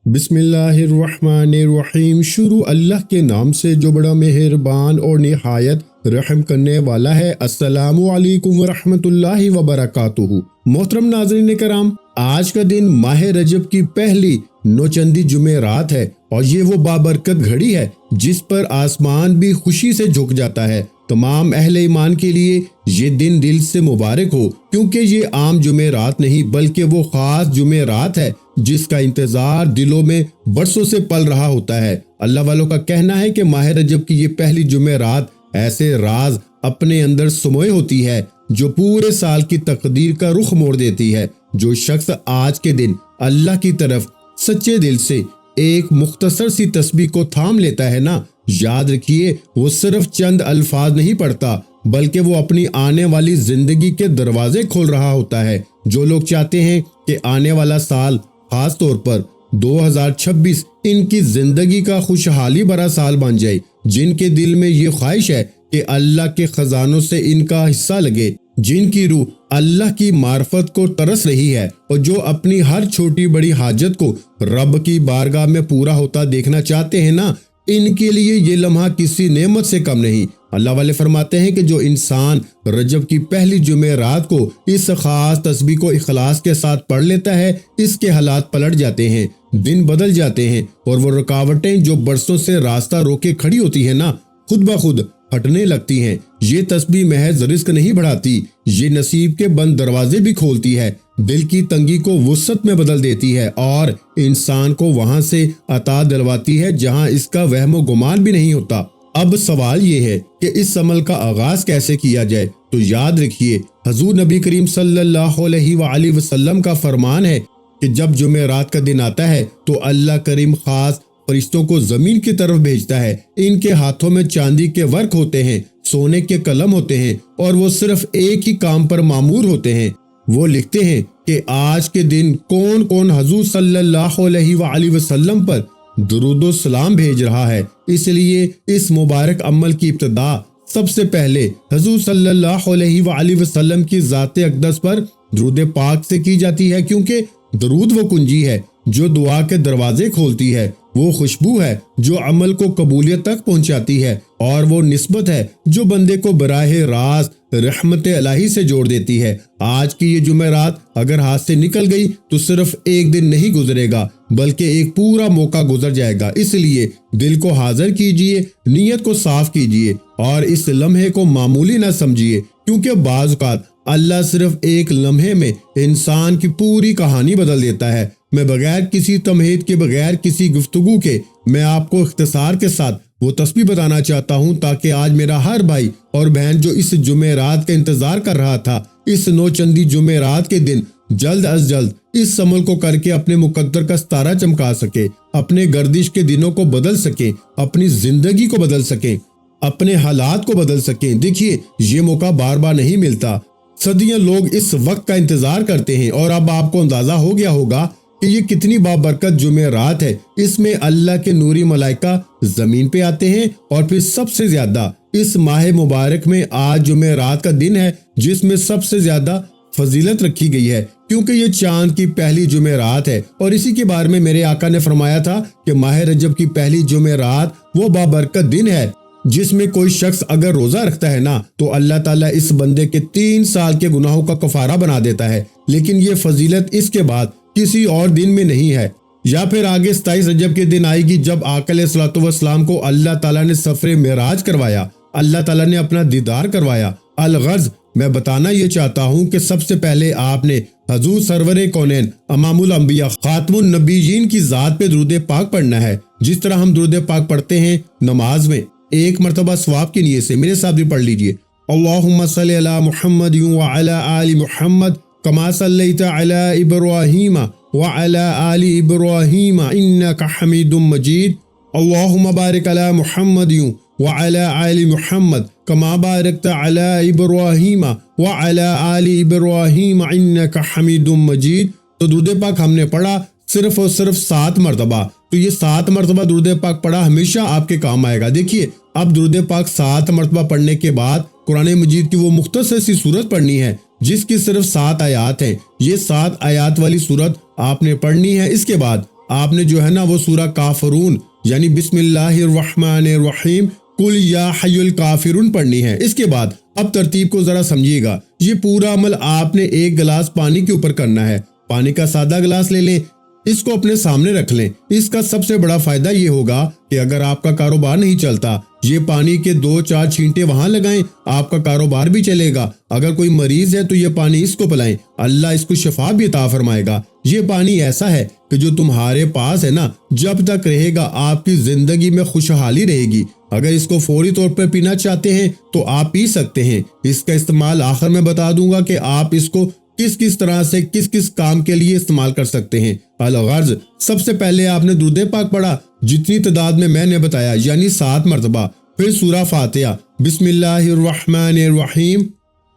بسم اللہ الرحمن الرحیم۔ شروع اللہ کے نام سے جو بڑا مہربان اور نہایت رحم کرنے والا ہے۔ السلام علیکم ورحمۃ اللہ وبرکاتہ۔ محترم ناظرین کرام، آج کا دن ماہ رجب کی پہلی نوچندی جمعرات ہے اور یہ وہ بابرکت گھڑی ہے جس پر آسمان بھی خوشی سے جھک جاتا ہے۔ تمام اہل ایمان کے لیے یہ دن دل سے مبارک ہو، کیونکہ یہ عام جمعرات نہیں بلکہ وہ خاص جمعرات ہے جس کا انتظار دلوں میں برسوں سے پل رہا ہوتا ہے۔ اللہ والوں کا کہنا ہے کہ ماہ رجب کی یہ پہلی جمعرات ایسے راز اپنے اندر سموئے ہوتی ہے جو پورے سال کی تقدیر کا رخ موڑ دیتی ہے۔ جو شخص آج کے دن اللہ کی طرف سچے دل سے ایک مختصر سی تسبیح کو تھام لیتا ہے نا، یاد رکھیے وہ صرف چند الفاظ نہیں پڑھتا بلکہ وہ اپنی آنے والی زندگی کے دروازے کھول رہا ہوتا ہے۔ جو لوگ چاہتے ہیں کہ آنے والا سال، خاص طور پر 2026 ان کی زندگی کا خوشحالی بھرا سال بن جائے، جن کے دل میں یہ خواہش ہے کہ اللہ کے خزانوں سے ان کا حصہ لگے، جن کی روح اللہ کی معرفت کو ترس رہی ہے اور جو اپنی ہر چھوٹی بڑی حاجت کو رب کی بارگاہ میں پورا ہوتا دیکھنا چاہتے ہیں نا، ان کے لیے یہ لمحہ کسی نعمت سے کم نہیں۔ اللہ والے فرماتے ہیں کہ جو انسان رجب کی پہلی جمعرات کو اس خاص تسبیح کو اخلاص کے ساتھ پڑھ لیتا ہے، اس کے حالات پلٹ جاتے ہیں، دن بدل جاتے ہیں اور وہ رکاوٹیں جو برسوں سے راستہ روکے کھڑی ہوتی ہیں نا، خود بخود ہٹنے لگتی ہیں۔ یہ تسبیح محض رزق نہیں بڑھاتی، یہ نصیب کے بند دروازے بھی کھولتی ہے، دل کی تنگی کو وسعت میں بدل دیتی ہے اور انسان کو وہاں سے عطا دلواتی ہے جہاں اس کا وہم و گمان بھی نہیں ہوتا۔ اب سوال یہ ہے کہ اس عمل کا آغاز کیسے کیا جائے؟ تو یاد رکھیے، حضور نبی کریم صلی اللہ علیہ وآلہ وسلم کا فرمان ہے کہ جب جمعرات کا دن آتا ہے تو اللہ کریم خاص فرشتوں کو زمین کی طرف بھیجتا ہے۔ ان کے ہاتھوں میں چاندی کے ورق ہوتے ہیں، سونے کے قلم ہوتے ہیں اور وہ صرف ایک ہی کام پر مامور ہوتے ہیں۔ وہ لکھتے ہیں کہ آج کے دن کون کون حضور صلی اللہ علیہ وآلہ وسلم پر درود و سلام بھیج رہا ہے۔ اس لیے اس مبارک عمل کی ابتدا سب سے پہلے حضور صلی اللہ علیہ وآلہ وسلم کی ذات اقدس پر درود پاک سے کی جاتی ہے، کیونکہ درود وہ کنجی ہے جو دعا کے دروازے کھولتی ہے، وہ خوشبو ہے جو عمل کو قبولیت تک پہنچاتی ہے اور وہ نسبت ہے جو بندے کو براہ راست رحمت الہی سے جوڑ دیتی ہے۔ آج کی یہ جمعرات اگر ہاتھ سے نکل گئی تو صرف ایک دن نہیں گزرے گا بلکہ ایک پورا موقع گزر جائے گا۔ اس لیے دل کو حاضر کیجئے، نیت کو صاف کیجئے اور اس لمحے کو معمولی نہ سمجھیے، کیونکہ بعض اوقات اللہ صرف ایک لمحے میں انسان کی پوری کہانی بدل دیتا ہے۔ میں بغیر کسی تمہید کے، بغیر کسی گفتگو کے، میں آپ کو اختصار کے ساتھ وہ تسبیح بتانا چاہتا ہوں تاکہ آج میرا ہر بھائی اور بہن جو اس جمعرات کا انتظار کر رہا تھا، اس نوچندی جمعرات کے دن جلد از جلد اس عمل کو کر کے اپنے مقدر کا ستارہ چمکا سکے، اپنے گردش کے دنوں کو بدل سکیں، اپنی زندگی کو بدل سکیں، اپنے حالات کو بدل سکیں۔ دیکھیے، یہ موقع بار بار نہیں ملتا، صدیاں لوگ اس وقت کا انتظار کرتے ہیں اور اب آپ کو اندازہ ہو گیا ہوگا کہ یہ کتنی بابرکت جمعرات ہے۔ اس میں اللہ کے نوری ملائکہ زمین پہ آتے ہیں اور پھر سب سے زیادہ اس ماہ مبارک میں آج جمعرات کا دن ہے جس میں سب سے زیادہ فضیلت رکھی گئی ہے، کیونکہ یہ چاند کی پہلی جمعرات ہے اور اسی کے بارے میں میرے آقا نے فرمایا تھا کہ ماہ رجب کی پہلی جمعرات وہ بابرکت دن ہے جس میں کوئی شخص اگر روزہ رکھتا ہے نا تو اللہ تعالیٰ اس بندے کے 3 سال کے گناہوں کا کفارہ بنا دیتا ہے۔ لیکن یہ فضیلت اس کے بعد کسی اور دن میں نہیں ہے، یا پھر آگے 27 رجب کے دن آئے گی جب آقا علیہ الصلوۃ والسلام کو اللہ تعالیٰ نے سفر معراج کروایا، اللہ تعالیٰ نے اپنا دیدار کروایا۔ الغرض میں بتانا یہ چاہتا ہوں کہ سب سے پہلے آپ نے حضور سرور کونین امام الانبیاء خاتم النبیین کی ذات پہ درود پاک پڑھنا ہے۔ جس طرح ہم درود پاک پڑھتے ہیں نماز میں، ایک مرتبہ ثواب کی نیت سے میرے ساتھ بھی پڑھ لیجئے، اللہم صلی علی محمد وعلی آل محمد کما صلیت علی ابراہیم وعلی آل ابراہیم انک حمید مجید، اللہم بارک علی محمد وعلی آل محمد کما بارکت علی ابراہیم وعلی آل ابراہیم انک حمید مجید۔ تو درود پاک ہم نے پڑھا صرف اور صرف 7 مرتبہ، تو یہ 7 مرتبہ درود پاک پڑھا ہمیشہ آپ کے کام آئے گا۔ دیکھیے، اب درود پاک 7 مرتبہ پڑھنے کے بعد قرآن مجید کی وہ مختصر سی سورت پڑھنی ہے جس کی صرف 7 آیات ہیں۔ یہ 7 آیات والی سورت آپ نے پڑھنی ہے۔ اس کے بعد آپ نے جو ہے نا وہ سورہ کافرون یعنی بسم اللہ الرحمن الرحیم قل یا حی الکافرون پڑھنی ہے۔ اس کے بعد اب ترتیب کو ذرا سمجھیے گا، یہ پورا عمل آپ نے ایک گلاس پانی کے اوپر کرنا ہے۔ پانی کا سادہ گلاس لے لیں، اس کو اپنے سامنے رکھ لیں۔ اس کا سب سے بڑا فائدہ یہ ہوگا کہ اگر آپ کا کاروبار نہیں چلتا، یہ پانی کے 2-4 چھینٹے وہاں لگائیں، آپ کا کاروبار بھی چلے گا۔ اگر کوئی مریض ہے تو یہ پانی اس کو پلائیں، اللہ اس کو شفا بھی عطا فرمائے گا۔ یہ پانی ایسا ہے کہ جو تمہارے پاس ہے نا، جب تک رہے گا آپ کی زندگی میں خوشحالی رہے گی۔ اگر اس کو فوری طور پر پینا چاہتے ہیں تو آپ پی سکتے ہیں۔ اس کا استعمال آخر میں بتا دوں گا کہ آپ اس کو کس طرح سے کس کام کے لیے استعمال کر سکتے ہیں۔ الغرض، سب سے پہلے آپ نے درود پاک پڑھا جتنی تعداد میں نے بتایا، یعنی 7 مرتبہ۔ پھر سورہ فاتحہ، بسم اللہ الرحمن الرحیم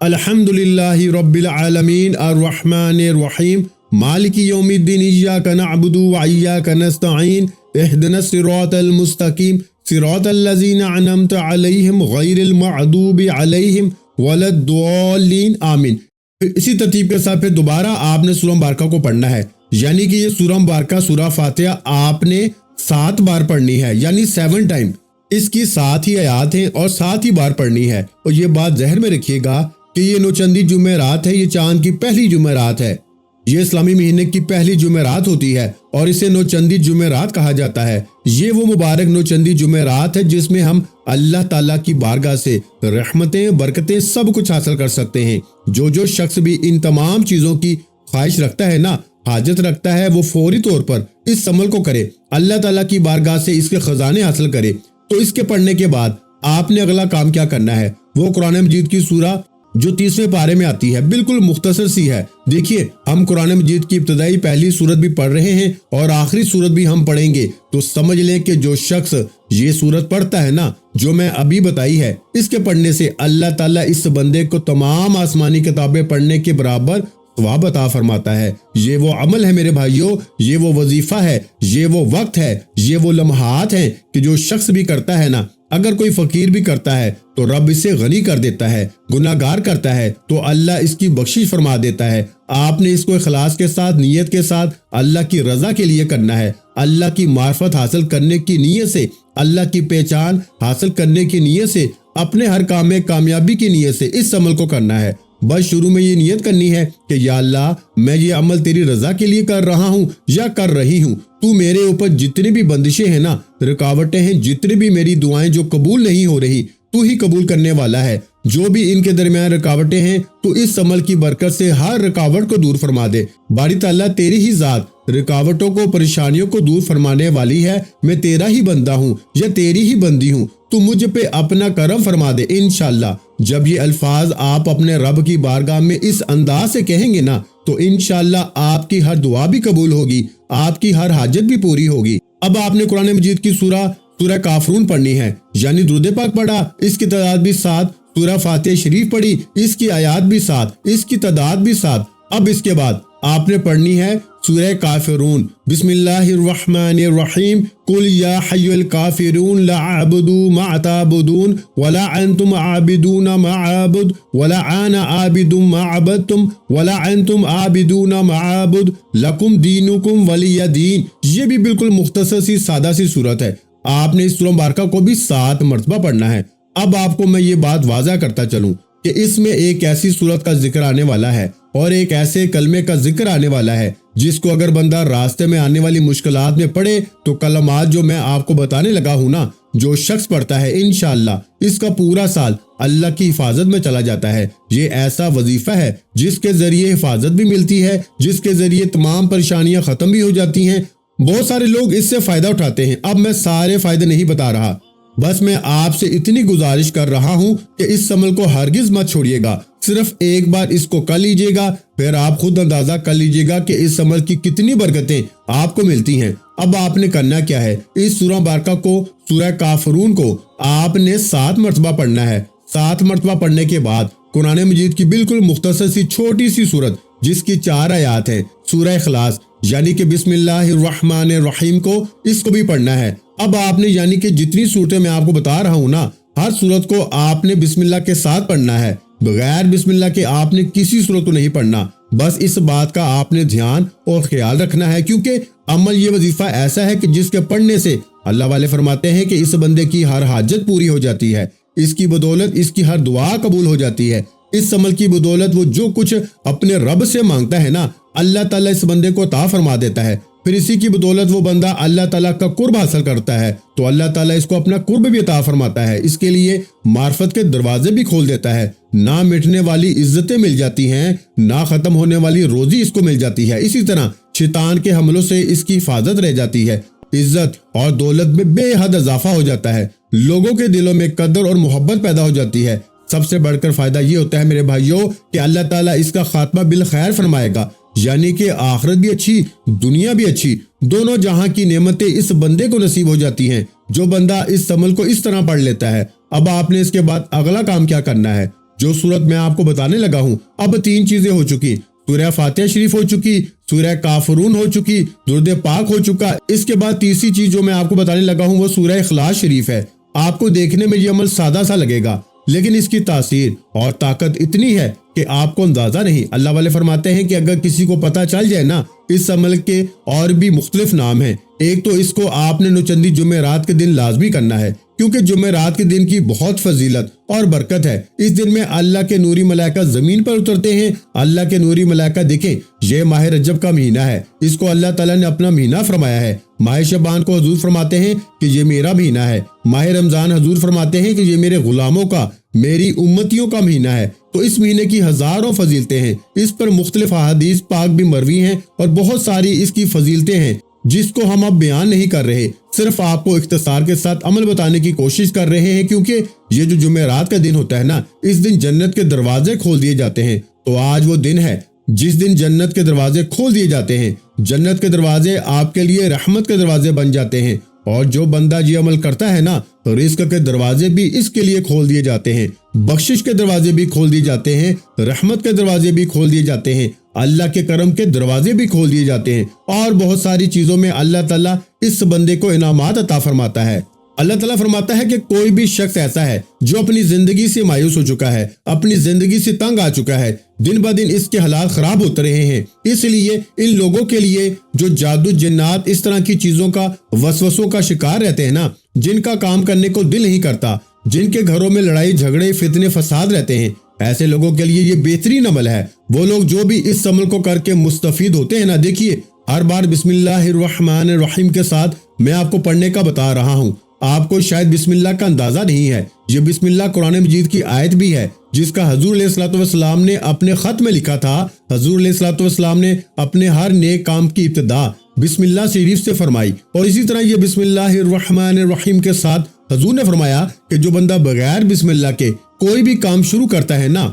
الحمدللہ رب العالمین الرحمن الرحیم مالک یوم الدین ایاک نعبد و ایاک نستعین اہدنا الصراط المستقیم صراط الذین انعمت علیہم غیر المغضوب علیہم ولا الضالین آمین۔ اسی ترتیب کے ساتھ پھر دوبارہ آپ نے سورہ مبارکہ کو پڑھنا ہے، یعنی کہ یہ سورہ مبارکہ سورہ فاتحہ آپ نے 7 بار پڑھنی ہے، یعنی 7 ٹائم۔ اس کی 7 ہی آیات ہیں اور 7 ہی بار پڑھنی ہے۔ اور یہ بات ذہن میں رکھیے گا کہ یہ نوچندی جمعرات ہے، یہ چاند کی پہلی جمعرات ہے، یہ اسلامی مہینے کی پہلی جمعرات ہوتی ہے اور اسے نوچندی جمعرات کہا جاتا ہے۔ یہ وہ مبارک نوچندی جمعرات ہے جس میں ہم اللہ تعالیٰ کی بارگاہ سے رحمتیں، برکتیں، سب کچھ حاصل کر سکتے ہیں۔ جو شخص بھی ان تمام چیزوں کی خواہش رکھتا ہے نا، حاجت رکھتا ہے، وہ فوری طور پر اس عمل کو کرے، اللہ تعالیٰ کی بارگاہ سے اس کے خزانے حاصل کرے۔ تو اس کے پڑھنے کے بعد آپ نے اگلا کام کیا کرنا ہے، وہ قرآن مجید کی سورہ جو 30ویں پارے میں آتی ہے، بالکل مختصر سی ہے۔ دیکھیے، ہم قرآن مجید کی ابتدائی پہلی سورت بھی پڑھ رہے ہیں اور آخری سورت بھی ہم پڑھیں گے، تو سمجھ لیں کہ جو شخص یہ سورت پڑھتا ہے نا، جو میں ابھی بتائی ہے، اس کے پڑھنے سے اللہ تعالیٰ اس بندے کو تمام آسمانی کتابیں پڑھنے کے برابر ثواب عطا فرماتا ہے۔ یہ وہ عمل ہے میرے بھائیوں، یہ وہ وظیفہ ہے، یہ وہ وقت ہے، یہ وہ لمحات ہیں کہ جو شخص بھی کرتا ہے نا، اگر کوئی فقیر بھی کرتا ہے تو رب اسے غنی کر دیتا ہے، گناہگار کرتا ہے تو اللہ اس کی بخشش فرما دیتا ہے۔ آپ نے اس کو اخلاص کے ساتھ، نیت کے ساتھ اللہ کی رضا کے لیے کرنا ہے، اللہ کی معرفت حاصل کرنے کی نیت سے، اللہ کی پہچان حاصل کرنے کی نیت سے، اپنے ہر کام میں کامیابی کی نیت سے اس عمل کو کرنا ہے۔ بس شروع میں یہ نیت کرنی ہے کہ یا اللہ، میں یہ عمل تیری رضا کے لیے کر رہا ہوں یا کر رہی ہوں۔ تو میرے اوپر جتنی بھی بندشیں ہیں نا، رکاوٹیں ہیں، جتنی بھی میری دعائیں جو قبول نہیں ہو رہی، تو ہی قبول کرنے والا ہے۔ جو بھی ان کے درمیان رکاوٹیں ہیں تو اس عمل کی برکت سے ہر رکاوٹ کو دور فرما دے۔ باری تعالیٰ تیری ہی ذات رکاوٹوں کو، پریشانیوں کو دور فرمانے والی ہے۔ میں تیرا ہی بندہ ہوں یا تیری ہی بندی ہوں، تو مجھ پہ اپنا کرم فرما دے انشاءاللہ۔ جب یہ الفاظ آپ اپنے رب کی بارگاہ میں اس انداز سے کہیں گے نا، تو انشاءاللہ آپ کی ہر دعا بھی قبول ہوگی، آپ کی ہر حاجت بھی پوری ہوگی۔ اب آپ نے قرآن مجید کی سورہ کافرون پڑھنی ہے، یعنی درود پاک پڑھا، اس کی تعداد بھی 7، سورہ فاتحہ شریف پڑھی، اس کی آیات بھی 7، اس کی تعداد بھی 7۔ اب اس کے بعد آپ نے پڑھنی ہے سورہ کافرون، بسم اللہ الرحمن الرحیم قل یا حی الکافرون لا اعبد ما تعبدون ولا انتم عابدون ما اعبد ولا انا عابد ما عبدتم ولا انتم عابدون ما اعبد لکم دینکم ولی دین۔ یہ بھی بالکل مختصر سی سادہ سی صورت ہے۔ آپ نے اس سورہ مبارکہ کو بھی 7 مرتبہ پڑھنا ہے۔ اب آپ کو میں یہ بات واضح کرتا چلوں کہ اس میں ایک ایسی صورت کا ذکر آنے والا ہے اور ایک ایسے کلمے کا ذکر آنے والا ہے جس کو اگر بندہ راستے میں آنے والی مشکلات میں پڑھے تو کلمات جو میں آپ کو بتانے لگا ہوں نا، جو شخص پڑھتا ہے انشاءاللہ اس کا پورا سال اللہ کی حفاظت میں چلا جاتا ہے۔ یہ ایسا وظیفہ ہے جس کے ذریعے حفاظت بھی ملتی ہے، جس کے ذریعے تمام پریشانیاں ختم بھی ہو جاتی ہیں۔ بہت سارے لوگ اس سے فائدہ اٹھاتے ہیں۔ اب میں سارے فائدے نہیں بتا رہا، بس میں آپ سے اتنی گزارش کر رہا ہوں کہ اس عمل کو ہرگز مت چھوڑیے گا۔ صرف ایک بار اس کو کر لیجئے گا، پھر آپ خود اندازہ کر لیجئے گا کہ اس عمل کی کتنی برکتیں آپ کو ملتی ہیں۔ اب آپ نے کرنا کیا ہے، اس سورہ مبارکہ کو، سورہ کافرون کو آپ نے 7 مرتبہ پڑھنا ہے۔ 7 مرتبہ پڑھنے کے بعد قرآن مجید کی بالکل مختصر سی چھوٹی سی سورت جس کی 4 آیات ہیں، سورہ اخلاص یعنی کہ بسم اللہ الرحمن الرحیم کو، اس کو بھی پڑھنا ہے۔ اب آپ نے یعنی کہ جتنی صورتیں میں آپ کو بتا رہا ہوں نا، ہر صورت کو آپ نے بسم اللہ کے ساتھ پڑھنا ہے، بغیر بسم اللہ کے آپ نے کسی صورت کو نہیں پڑھنا۔ بس اس بات کا آپ نے دھیان اور خیال رکھنا ہے، کیونکہ عمل یہ وظیفہ ایسا ہے کہ جس کے پڑھنے سے اللہ والے فرماتے ہیں کہ اس بندے کی ہر حاجت پوری ہو جاتی ہے، اس کی بدولت اس کی ہر دعا قبول ہو جاتی ہے۔ اس عمل کی بدولت وہ جو کچھ اپنے رب سے مانگتا ہے نا، اللہ تعالیٰ اس بندے کو عطا فرما دیتا ہے۔ پھر اسی کی بدولت وہ بندہ اللہ تعالیٰ کا قرب حاصل کرتا ہے تو اللہ تعالیٰ اس کو اپنا قرب بھی عطا فرماتا ہے، اس کے لیے معرفت کے دروازے بھی کھول دیتا ہے، نہ مٹنے والی عزتیں مل جاتی ہیں، نہ ختم ہونے والی روزی اس کو مل جاتی ہے۔ اسی طرح شیطان کے حملوں سے اس کی حفاظت رہ جاتی ہے، عزت اور دولت میں بے حد اضافہ ہو جاتا ہے، لوگوں کے دلوں میں قدر اور محبت پیدا ہو جاتی ہے۔ سب سے بڑھ کر فائدہ یہ ہوتا ہے میرے بھائیوں کہ اللہ تعالیٰ اس کا خاتمہ بالخیر فرمائے گا، یعنی کہ آخرت بھی اچھی، دنیا بھی اچھی، دونوں جہاں کی نعمتیں اس بندے کو نصیب ہو جاتی ہیں جو بندہ اس عمل کو اس طرح پڑھ لیتا ہے۔ اب آپ نے اس کے بعد اگلا کام کیا کرنا ہے، جو صورت میں آپ کو بتانے لگا ہوں۔ اب 3 چیزیں ہو چکی، سورہ فاتحہ شریف ہو چکی، سورہ کافرون ہو چکی، درود پاک ہو چکا۔ اس کے بعد تیسری چیز جو میں آپ کو بتانے لگا ہوں وہ سورہ اخلاص شریف ہے۔ آپ کو دیکھنے میں یہ عمل سادہ سا لگے گا، لیکن اس کی تاثیر اور طاقت اتنی ہے کہ آپ کو اندازہ نہیں۔ اللہ والے فرماتے ہیں کہ اگر کسی کو پتہ چل جائے نا، اس عمل کے اور بھی مختلف نام ہیں۔ ایک تو اس کو آپ نے نوچندی جمعرات کے دن لازمی کرنا ہے، کیونکہ جمعرات کے دن کی بہت فضیلت اور برکت ہے۔ اس دن میں اللہ کے نوری ملائکہ زمین پر اترتے ہیں۔ اللہ کے نوری ملائکہ دیکھیں، یہ ماہ رجب کا مہینہ ہے، اس کو اللہ تعالیٰ نے اپنا مہینہ فرمایا ہے۔ ماہ شعبان کو حضور فرماتے ہیں کہ یہ میرا مہینہ ہے۔ ماہ رمضان حضور فرماتے ہیں کہ یہ میرے غلاموں کا، میری امتیوں کا مہینہ ہے۔ تو اس مہینے کی ہزاروں فضیلتیں ہیں، اس پر مختلف احادیث پاک بھی مروی ہیں اور بہت ساری اس کی فضیلتیں ہیں جس کو ہم اب بیان نہیں کر رہے، صرف آپ کو اختصار کے ساتھ عمل بتانے کی کوشش کر رہے ہیں، کیونکہ یہ جو جمعرات کا دن ہوتا ہے نا، اس دن جنت کے دروازے کھول دیے جاتے ہیں۔ تو آج وہ دن ہے جس دن جنت کے دروازے کھول دیے جاتے ہیں، جنت کے دروازے آپ کے لیے رحمت کے دروازے بن جاتے ہیں، اور جو بندہ یہ عمل کرتا ہے نا، رزق کے دروازے بھی اس کے لیے کھول دیے جاتے ہیں، بخشش کے دروازے بھی کھول دیے جاتے ہیں، رحمت کے دروازے بھی کھول دیے جاتے ہیں، اللہ کے کرم کے دروازے بھی کھول دیے جاتے ہیں، اور بہت ساری چیزوں میں اللہ تعالیٰ اس بندے کو انعامات عطا فرماتا ہے۔ اللہ تعالیٰ فرماتا ہے کہ کوئی بھی شخص ایسا ہے جو اپنی زندگی سے مایوس ہو چکا ہے، اپنی زندگی سے تنگ آ چکا ہے، دن بہ دن اس کے حالات خراب ہوتے رہے ہیں، اس لیے ان لوگوں کے لیے جو جادو جنات اس طرح کی چیزوں کا وسوسوں کا شکار رہتے ہیں نا، جن کا کام کرنے کو دل نہیں کرتا، جن کے گھروں میں لڑائی جھگڑے فتنے فساد رہتے ہیں، ایسے لوگوں کے لیے یہ بہترین عمل ہے۔ وہ لوگ جو بھی اس عمل کو کر کے مستفید ہوتے ہیں نا، دیکھیے ہر بار بسم اللہ الرحمن الرحیم کے ساتھ میں آپ کو پڑھنے کا بتا رہا ہوں۔ آپ کو شاید بسم اللہ کا اندازہ نہیں ہے، یہ بسم اللہ قرآن مجید کی آیت بھی ہے جس کا حضور علیہ الصلوۃ والسلام نے اپنے خط میں لکھا تھا۔ حضور علیہ الصلوۃ والسلام نے اپنے ہر نیک کام کی ابتدا بسم اللہ شریف سے فرمائی، اور اسی طرح یہ بسم اللہ الرحمن الرحیم کے ساتھ حضور نے فرمایا کہ جو بندہ بغیر بسم اللہ کے کوئی بھی کام شروع کرتا ہے نا،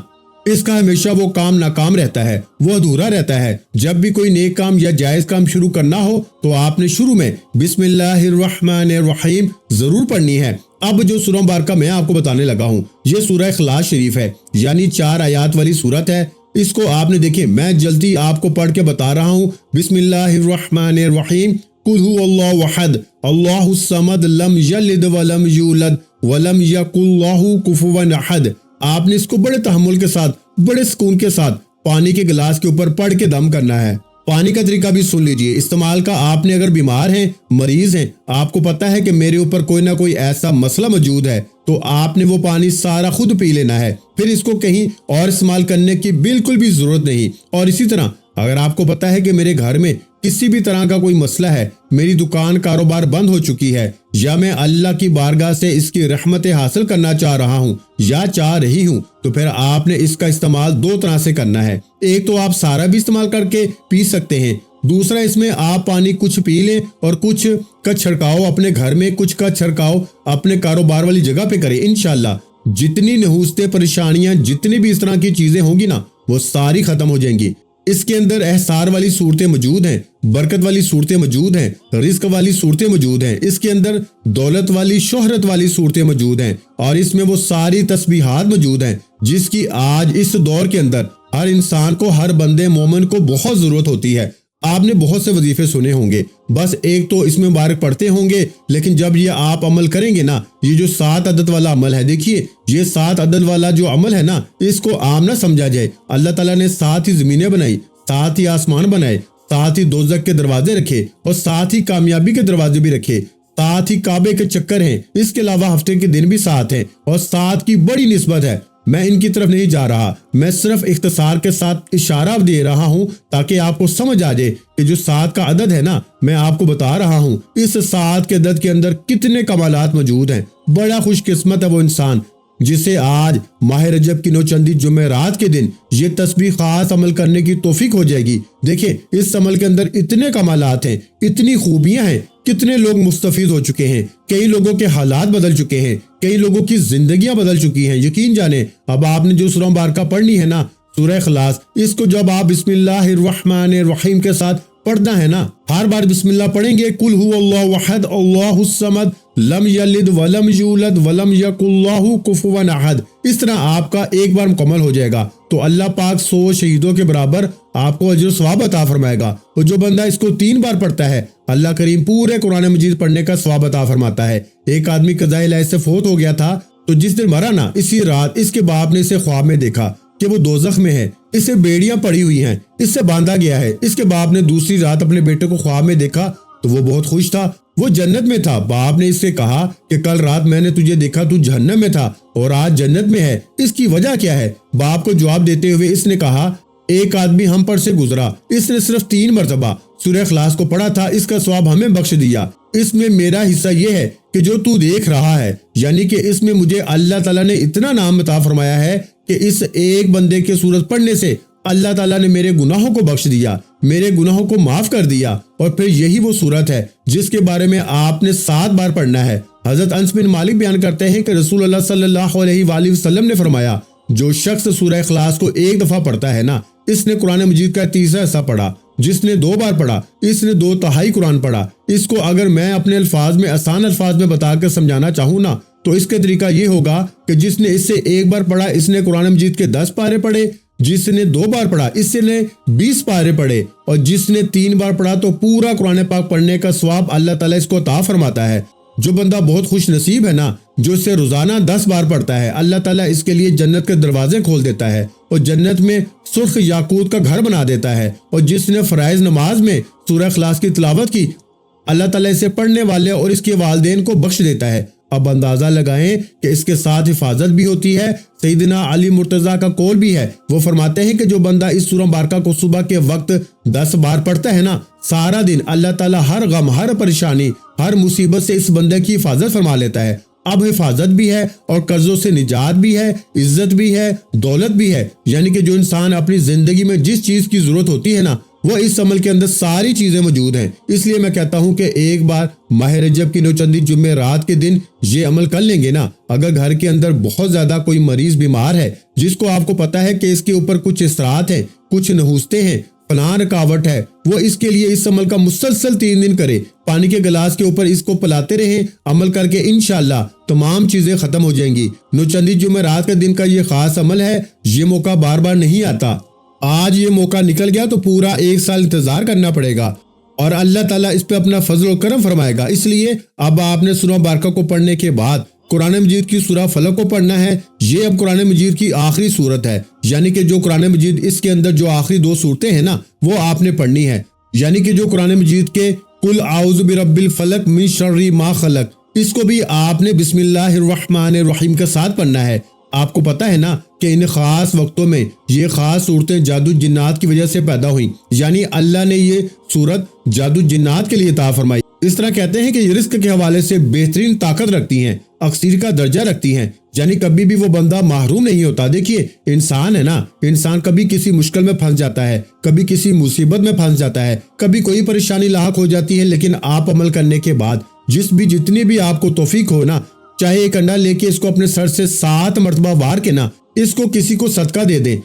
اس کا ہمیشہ وہ کام ناکام رہتا ہے، وہ ادھورا رہتا ہے۔ جب بھی کوئی نیک کام یا جائز کام شروع کرنا ہو تو آپ نے شروع میں بسم اللہ الرحمن الرحیم ضرور پڑھنی ہے۔ اب جو سورہ مبارکہ میں آپ کو بتانے لگا ہوں، یہ سورہ اخلاص شریف ہے، یعنی 4 آیات والی سورت ہے۔ اس کو آپ نے دیکھیں، میں جلدی آپ کو پڑھ کے بتا رہا ہوں۔ بسم اللہ الرحمن الرحیم، قل هو اللہ احد اللہ الصمد لم یلد ولم یولد ولم یکن لہ کفوا احد۔ آپ نے اس کو بڑے تحمل کے ساتھ، بڑے سکون کے ساتھ پانی کے گلاس کے اوپر پڑھ کے دم کرنا ہے۔ پانی کا طریقہ بھی سن لیجئے استعمال کا۔ آپ نے اگر بیمار ہیں، مریض ہیں، آپ کو پتا ہے کہ میرے اوپر کوئی نہ کوئی ایسا مسئلہ موجود ہے، تو آپ نے وہ پانی سارا خود پی لینا ہے، پھر اس کو کہیں اور استعمال کرنے کی بالکل بھی ضرورت نہیں۔ اور اسی طرح اگر آپ کو پتا ہے کہ میرے گھر میں کسی بھی طرح کا کوئی مسئلہ ہے، میری دکان کاروبار بند ہو چکی ہے، یا میں اللہ کی بارگاہ سے اس کی رحمتیں حاصل کرنا چاہ رہا ہوں یا چاہ رہی ہوں، تو پھر آپ نے اس کا استعمال 2 طرح سے کرنا ہے۔ ایک تو آپ سارا بھی استعمال کر کے پی سکتے ہیں، دوسرا اس میں آپ پانی کچھ پی لیں اور کچھ کا چھڑکاؤ اپنے گھر میں، کچھ کا چھڑکاؤ اپنے کاروبار والی جگہ پہ کریں۔ انشاءاللہ جتنی نحوستیں، پریشانیاں، جتنی بھی اس طرح کی چیزیں ہوں گی نا، وہ ساری ختم ہو جائیں گی۔ اس کے اندر احسار والی صورتیں موجود ہیں، برکت والی صورتیں موجود ہیں، رزق والی صورتیں موجود ہیں، اس کے اندر دولت والی، شہرت والی صورتیں موجود ہیں، اور اس میں وہ ساری تسبیحات موجود ہیں جس کی آج اس دور کے اندر ہر انسان کو، ہر بندے مومن کو بہت ضرورت ہوتی ہے۔ آپ نے بہت سے وظیفے سنے ہوں گے، بس ایک تو اس میں مبارک پڑھتے ہوں گے، لیکن جب یہ آپ عمل کریں گے نا، یہ جو 7 عدد والا عمل ہے، دیکھیے یہ 7 عدد والا جو عمل ہے نا، اس کو عام نہ سمجھا جائے۔ اللہ تعالیٰ نے 7 ہی زمینیں بنائی، 7 ہی آسمان بنائے، ساتھ ہی دوزخ کے دروازے رکھے اور ساتھ ہی کامیابی کے دروازے بھی رکھے، ساتھ ہی کعبے کے چکر ہیں، اس کے علاوہ ہفتے کے دن بھی ساتھ ہیں اور ساتھ کی بڑی نسبت ہے۔ میں ان کی طرف نہیں جا رہا، میں صرف اختصار کے ساتھ اشارہ دے رہا ہوں تاکہ آپ کو سمجھ آ جائے کہ جو 7 کا عدد ہے نا، میں آپ کو بتا رہا ہوں اس 7 کے عدد کے اندر کتنے کمالات موجود ہیں۔ بڑا خوش قسمت ہے وہ انسان جسے آج ماہ رجب کی 9 چندی جمعرات کے دن یہ تسبیح خاص عمل کرنے کی توفیق ہو جائے گی۔ دیکھیں اس عمل کے اندر اتنے کمالات ہیں، اتنی خوبیاں ہیں، کتنے لوگ مستفید ہو چکے ہیں، کئی لوگوں کے حالات بدل چکے ہیں، کئی لوگوں کی زندگیاں بدل چکی ہیں۔ یقین جانیں اب آپ نے جو سورہ مبارکہ پڑھنی ہے نا، سورہ اخلاص، اس کو جب آپ بسم اللہ الرحمن الرحیم کے ساتھ پڑھنا ہے نا، ہر بار بسم اللہ پڑھیں گے، قل هو اللہ احد اللہ الصمد لم یلد ولم یولد ولم یکن له کفوا احد، اس طرح آپ کا ایک بار مکمل ہو جائے گا تو اللہ پاک 100 شہیدوں کے برابر آپ کو اجر و ثواب عطا فرمائے گا۔ اور جو بندہ اس کو 3 بار پڑھتا ہے، اللہ کریم پورے قرآن مجید پڑھنے کا ثواب عطا فرماتا ہے۔ ایک آدمی قضاء الہی سے فوت ہو گیا تھا، تو جس دن مرا نا، اسی رات اس کے باپ نے اسے خواب میں دیکھا کہ وہ دوزخ میں ہے، اسے بیڑیاں پڑی ہوئی ہیں، اس سے باندھا گیا ہے۔ اس کے باپ نے دوسری رات اپنے بیٹے کو خواب میں دیکھا تو وہ بہت خوش تھا، وہ جنت میں تھا۔ باپ نے اس سے کہا کہ کل رات میں نے تجھے دیکھا تو جہنم میں تھا اور آج جنت میں ہے، اس کی وجہ کیا ہے؟ باپ کو جواب دیتے ہوئے اس نے کہا ایک آدمی ہم پر سے گزرا، اس نے صرف 3 مرتبہ سورہ اخلاص کو پڑھا تھا، اس کا ثواب ہمیں بخش دیا۔ اس میں میرا حصہ یہ ہے کہ جو تو دیکھ رہا ہے، یعنی کہ اس میں مجھے اللہ تعالیٰ نے اتنا نام عطا فرمایا ہے کہ اس ایک بندے کے سورت پڑھنے سے اللہ تعالیٰ نے میرے گناہوں کو بخش دیا، میرے گناہوں کو معاف کر دیا۔ اور پھر یہی وہ سورت ہے جس کے بارے میں آپ نے 7 بار پڑھنا ہے۔ حضرت انس بن مالک بیان کرتے ہیں کہ رسول اللہ صلی اللہ علیہ وآلہ وسلم نے فرمایا جو شخص سورہ اخلاص کو 1 دفعہ پڑھتا ہے نا، اس نے قرآن مجید کا تیسرا حصہ پڑھا، جس نے 2 بار پڑھا اس نے 2/3 قرآن پڑھا۔ اس کو اگر میں اپنے الفاظ میں آسان الفاظ میں بتا کر سمجھانا چاہوں نا تو اس کا طریقہ یہ ہوگا کہ جس نے اس سے 1 بار پڑھا اس نے قرآن مجید کے 10 پارے پڑھے، جس نے 2 بار پڑھا اس نے 20 پارے پڑھے، اور جس نے 3 بار پڑھا تو پورا قرآن پاک پڑھنے کا ثواب اللہ تعالیٰ اس کو عطا فرماتا ہے۔ جو بندہ بہت خوش نصیب ہے نا، جو اسے روزانہ 10 بار پڑھتا ہے، اللہ تعالیٰ اس کے لیے جنت کے دروازے کھول دیتا ہے اور جنت میں سرخ یاقوت کا گھر بنا دیتا ہے۔ اور جس نے فرائض نماز میں سورہ اخلاص کی تلاوت کی، اللہ تعالیٰ اسے پڑھنے والے اور اس کے والدین کو بخش دیتا ہے۔ اب اندازہ لگائیں کہ اس کے ساتھ حفاظت بھی ہوتی ہے۔ سیدنا علی مرتضیٰ کا قول بھی ہے، وہ فرماتے ہیں کہ جو بندہ اس سورہ مبارکہ کو صبح کے وقت 10 بار پڑھتا ہے نا، سارا دن اللہ تعالیٰ ہر غم، ہر پریشانی، ہر مصیبت سے اس بندے کی حفاظت فرما لیتا ہے۔ اب حفاظت بھی ہے اور قرضوں سے نجات بھی ہے، عزت بھی ہے، دولت بھی ہے، یعنی کہ جو انسان اپنی زندگی میں جس چیز کی ضرورت ہوتی ہے نا، وہ اس عمل کے اندر ساری چیزیں موجود ہیں۔ اس لیے میں کہتا ہوں کہ ایک بار ماہ رجب کی 9 چندی جمعرات کے دن یہ عمل کر لیں گے نا، اگر گھر کے اندر بہت زیادہ کوئی مریض بیمار ہے جس کو آپ کو پتا ہے کہ اس کے اوپر کچھ اثرات ہیں، کچھ نحوستے ہیں، فلاں رکاوٹ ہے، وہ اس کے لیے اس عمل کا مسلسل 3 دن کرے، پانی کے گلاس کے اوپر اس کو پلاتے رہیں، عمل کر کے انشاءاللہ تمام چیزیں ختم ہو جائیں گی۔ 9 چندی جمعرات کے دن کا یہ خاص عمل ہے، یہ موقع بار بار نہیں آتا۔ آج یہ موقع نکل گیا تو پورا 1 سال انتظار کرنا پڑے گا اور اللہ تعالیٰ اس پہ اپنا فضل و کرم فرمائے گا۔ اس لیے اب آپ نے سورہ مبارکہ کو پڑھنے کے بعد قرآن مجید کی سورہ فلق کو پڑھنا ہے۔ یہ اب قرآن مجید کی آخری سورت ہے، یعنی کہ جو قرآن مجید اس کے اندر جو آخری 2 سورتیں ہیں نا، وہ آپ نے پڑھنی ہے۔ یعنی کہ جو قرآن مجید کے قل اعوذ برب الفلق من شر ما خلق، اس کو بھی آپ نے بسم اللہ الرحمن الرحیم کے ساتھ پڑھنا ہے۔ آپ کو پتا ہے نا کہ ان خاص وقتوں میں یہ خاص صورتیں جادو جنات کی وجہ سے پیدا ہوئیں، یعنی اللہ نے یہ صورت جادو جنات کے لیے عطا فرمائی۔ اس طرح کہتے ہیں کہ یہ رزق کے حوالے سے بہترین طاقت رکھتی ہیں، اکثیر کا درجہ رکھتی ہیں، یعنی کبھی بھی وہ بندہ محروم نہیں ہوتا۔ دیکھیے انسان ہے نا، انسان کبھی کسی مشکل میں پھنس جاتا ہے، کبھی کسی مصیبت میں پھنس جاتا ہے، کبھی کوئی پریشانی لاحق ہو جاتی ہے، لیکن آپ عمل کرنے کے بعد جتنی بھی آپ کو توفیق ہو نا، چاہے ایک انڈا لے کے اس کو اپنے سر سے 7 مرتبہ وار کے نا اس کو کسی کو صدقہ دے دیں،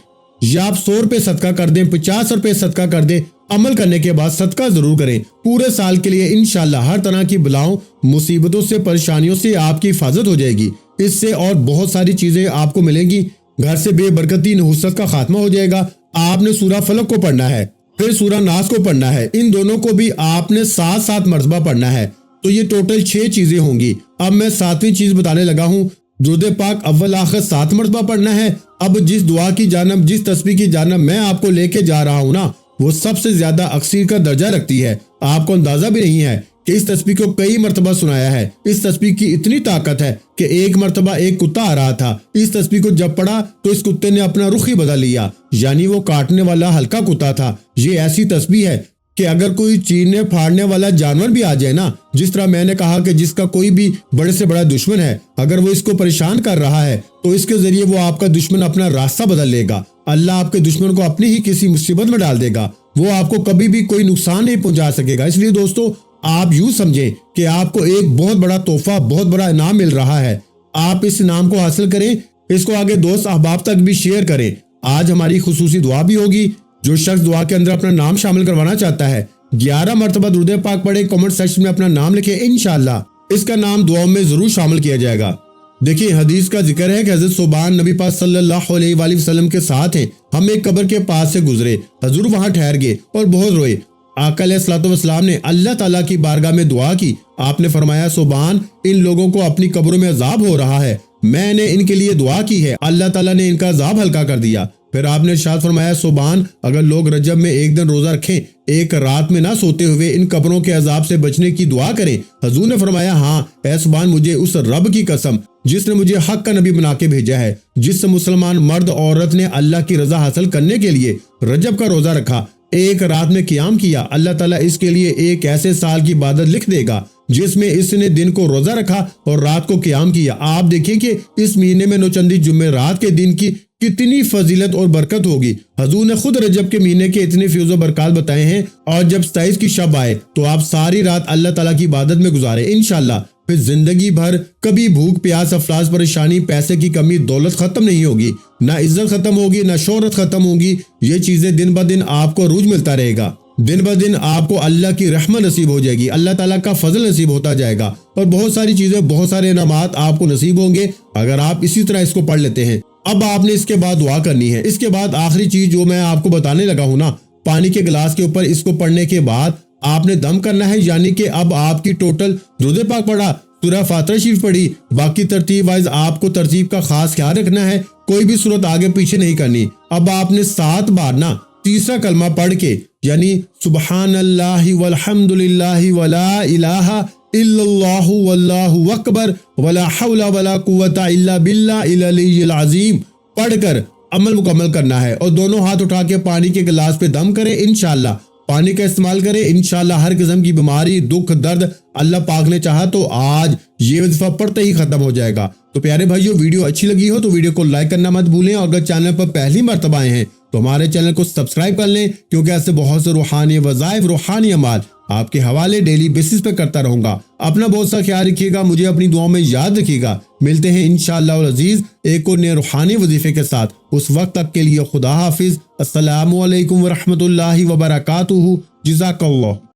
یا آپ 100 روپے صدقہ کر دیں، 50 روپے صدقہ کر دیں، عمل کرنے کے بعد صدقہ ضرور کریں۔ پورے سال کے لیے انشاءاللہ ہر طرح کی بلاؤں، مصیبتوں سے، پریشانیوں سے آپ کی حفاظت ہو جائے گی۔ اس سے اور بہت ساری چیزیں آپ کو ملیں گی، گھر سے بے برکتی، نحوست کا خاتمہ ہو جائے گا۔ آپ نے سورہ فلق کو پڑھنا ہے، پھر سورہ ناس کو پڑھنا ہے، ان دونوں کو بھی آپ نے 7 مرتبہ پڑھنا ہے، تو یہ ٹوٹل 6 چیزیں ہوں گی۔ اب میں 7ویں چیز بتانے لگا ہوں، درود پاک اول آخر 7 مرتبہ پڑھنا ہے۔ اب جس دعا کی جانب، جس تسبیح کی جانب میں آپ کو لے کے جا رہا ہوں نا، وہ سب سے زیادہ اکثیر کا درجہ رکھتی ہے۔ آپ کو اندازہ بھی نہیں ہے کہ اس تسبیح کو کئی مرتبہ سنایا ہے۔ اس تسبیح کی اتنی طاقت ہے کہ ایک مرتبہ ایک کتا آ رہا تھا، اس تسبیح کو جب پڑھا تو اس کتے نے اپنا رخ ہی بدل لیا، یعنی وہ کاٹنے والا ہلکا کتا تھا۔ یہ ایسی تسبیح ہے کہ اگر کوئی چیرنے پھاڑنے والا جانور بھی آ جائے نا، جس طرح میں نے کہا کہ جس کا کوئی بھی بڑے سے بڑا دشمن ہے، اگر وہ اس کو پریشان کر رہا ہے تو اس کے ذریعے وہ آپ کا دشمن اپنا راستہ بدل لے گا۔ اللہ آپ کے دشمن کو اپنی ہی کسی مصیبت میں ڈال دے گا، وہ آپ کو کبھی بھی کوئی نقصان نہیں پہنچا سکے گا۔ اس لیے دوستو، آپ یوں سمجھیں کہ آپ کو ایک بہت بڑا تحفہ، بہت بڑا انعام مل رہا ہے۔ آپ اس انعام کو حاصل کریں، اس کو آگے دوست احباب تک بھی شیئر کریں۔ آج ہماری خصوصی دعا بھی ہوگی۔ جو شخص دعا کے اندر اپنا نام شامل کروانا چاہتا ہے، 11 مرتبہ درود پاک پڑھے، کمنٹ سیکشن میں اپنا نام لکھے، انشاءاللہ اس کا نام دعاؤں میں ضرور شامل کیا جائے گا۔ دیکھیں، حدیث کا ذکر ہے کہ حضرت صوبان نبی پاک صلی اللہ علیہ وآلہ وسلم کے ساتھ ہیں۔ ہم ایک قبر کے پاس سے گزرے، حضور وہاں ٹھہر گئے اور بہت روئے۔ آقا علیہ الصلوۃ والسلام نے اللہ تعالیٰ کی بارگاہ میں دعا کی۔ آپ نے فرمایا، صوبان، ان لوگوں کو اپنی قبروں میں عذاب ہو رہا ہے، میں نے ان کے لیے دعا کی ہے، اللہ تعالیٰ نے ان کا عذاب ہلکا کر دیا۔ پھر آپ نے ارشاد فرمایا، صوبان، اگر لوگ رجب میں ایک دن روزہ رکھیں، ایک رات میں نہ سوتے ہوئے ان قبروں کے عذاب سے بچنے کی دعا کریں۔ حضور نے فرمایا، ہاں اے صوبان، مجھے اس رب کی قسم جس نے مجھے حق کا نبی بنا کے بھیجا ہے، جس سے مسلمان مرد عورت نے اللہ کی رضا حاصل کرنے کے لیے رجب کا روزہ رکھا، ایک رات میں قیام کیا، اللہ تعالیٰ اس کے لیے ایک ایسے سال کی عبادت لکھ دے گا جس میں اس نے دن کو روزہ رکھا اور رات کو قیام کیا۔ آپ دیکھیں کہ اس مہینے میں نوچندی جمعرات کے دن کی کتنی فضیلت اور برکت ہوگی۔ حضور نے خود رجب کے مہینے کے اتنے فیض و برکات بتائے ہیں، اور جب 27 کی شب آئے تو آپ ساری رات اللہ تعالیٰ کی عبادت میں گزارے، انشاءاللہ پھر زندگی بھر کبھی بھوک پیاس، افلاس، پریشانی، پیسے کی کمی، دولت ختم نہیں ہوگی، نہ عزت ختم ہوگی، نہ شہرت ختم ہوگی۔ یہ چیزیں دن بہ دن آپ کو عروج ملتا رہے گا، دن بہ دن آپ کو اللہ کی رحمت نصیب ہو جائے گی، اللہ تعالیٰ کا فضل نصیب ہوتا جائے گا، اور بہت ساری چیزیں، بہت سارے انعامات آپ کو نصیب ہوں گے اگر آپ اسی طرح اس کو پڑھ لیتے ہیں۔ اب آپ نے اس کے بعد دعا کرنی ہے۔ اس کے بعد آخری چیز جو میں آپ کو بتانے لگا ہوں نا، پانی کے گلاس کے اوپر اس کو پڑھنے کے بعد آپ نے دم کرنا ہے، یعنی کہ اب آپ کی ٹوٹل درود پاک پڑھا، سورہ فاتحہ شریف پڑھی، باقی ترتیب وائز آپ کو ترتیب کا خاص خیال رکھنا ہے، کوئی بھی صورت آگے پیچھے نہیں کرنی۔ اب آپ نے 7 بار نا تیسرا کلمہ پڑھ کے، یعنی سبحان اللہ والحمد للہ ولا الہ الا اللہ واللہ اکبر ولا حول ولا قوت الا باللہ العلی العظیم پڑھ کر عمل مکمل کرنا ہے، اور دونوں ہاتھ اٹھا کے پانی کے گلاس پہ دم کریں، انشاءاللہ پانی کا استعمال کریں، انشاءاللہ ہر قسم کی بیماری، دکھ، درد اللہ پاک نے چاہا تو آج یہ وظیفہ پڑھتے ہی ختم ہو جائے گا۔ تو پیارے بھائیو، ویڈیو اچھی لگی ہو تو ویڈیو کو لائک کرنا مت بھولیں، اور اگر چینل پر پہلی مرتبہ آئے ہیں تو ہمارے چینل کو سبسکرائب کر لیں، کیونکہ ایسے بہت سے روحانی وظائف، روحانی اعمال آپ کے حوالے ڈیلی بیسس پہ کرتا رہوں گا۔ اپنا بہت سا خیال رکھیے گا، مجھے اپنی دعاؤں میں یاد رکھیے گا۔ ملتے ہیں انشاءاللہ العزیز ایک اور نئے روحانی وظیفے کے ساتھ، اس وقت تک کے لیے خدا حافظ۔ السلام علیکم ورحمۃ اللہ وبرکاتہ۔ جزاک اللہ۔